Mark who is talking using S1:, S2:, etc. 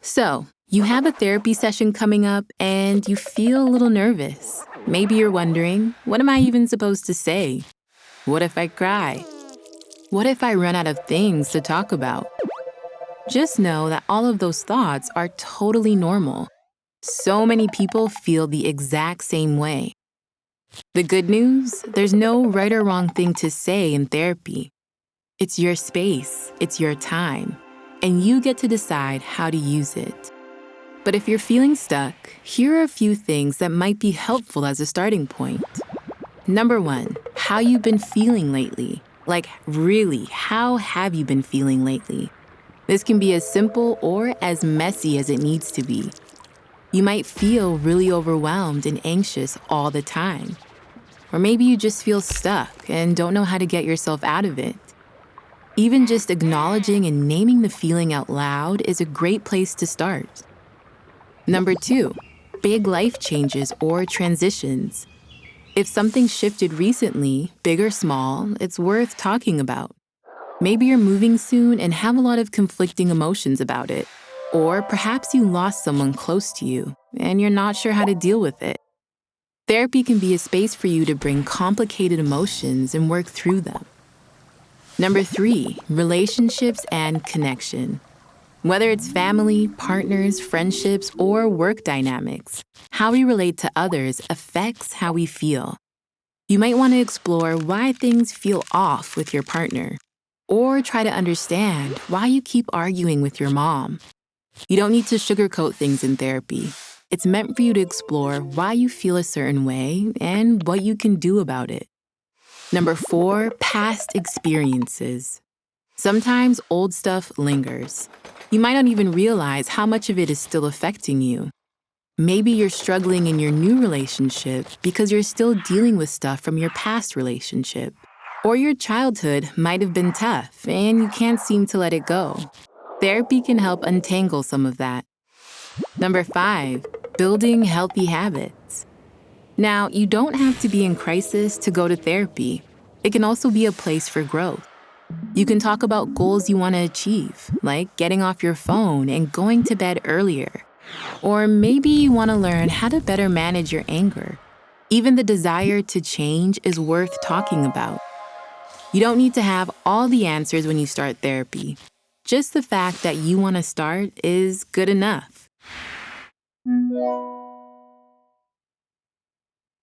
S1: So, you have a therapy session coming up and you feel a little nervous. Maybe you're wondering, what am I even supposed to say? What if I cry? What if I run out of things to talk about? Just know that all of those thoughts are totally normal. So many people feel the exact same way. The good news, there's no right or wrong thing to say in therapy. It's your space, it's your time, and you get to decide how to use it. But if you're feeling stuck, here are a few things that might be helpful as a starting point. Number 1, how you've been feeling lately. Like, really, how have you been feeling lately? This can be as simple or as messy as it needs to be. You might feel really overwhelmed and anxious all the time. Or maybe you just feel stuck and don't know how to get yourself out of it. Even just acknowledging and naming the feeling out loud is a great place to start. Number 2, big life changes or transitions. If something shifted recently, big or small, it's worth talking about. Maybe you're moving soon and have a lot of conflicting emotions about it. Or perhaps you lost someone close to you and you're not sure how to deal with it. Therapy can be a space for you to bring complicated emotions and work through them. Number 3, relationships and connection. Whether it's family, partners, friendships, or work dynamics, how we relate to others affects how we feel. You might want to explore why things feel off with your partner, or try to understand why you keep arguing with your mom. You don't need to sugarcoat things in therapy. It's meant for you to explore why you feel a certain way and what you can do about it. Number 4, past experiences. Sometimes old stuff lingers. You might not even realize how much of it is still affecting you. Maybe you're struggling in your new relationship because you're still dealing with stuff from your past relationship. Or your childhood might have been tough and you can't seem to let it go. Therapy can help untangle some of that. Number 5, building healthy habits. Now, you don't have to be in crisis to go to therapy. It can also be a place for growth. You can talk about goals you want to achieve, like getting off your phone and going to bed earlier. Or maybe you want to learn how to better manage your anger. Even the desire to change is worth talking about. You don't need to have all the answers when you start therapy. Just the fact that you want to start is good enough.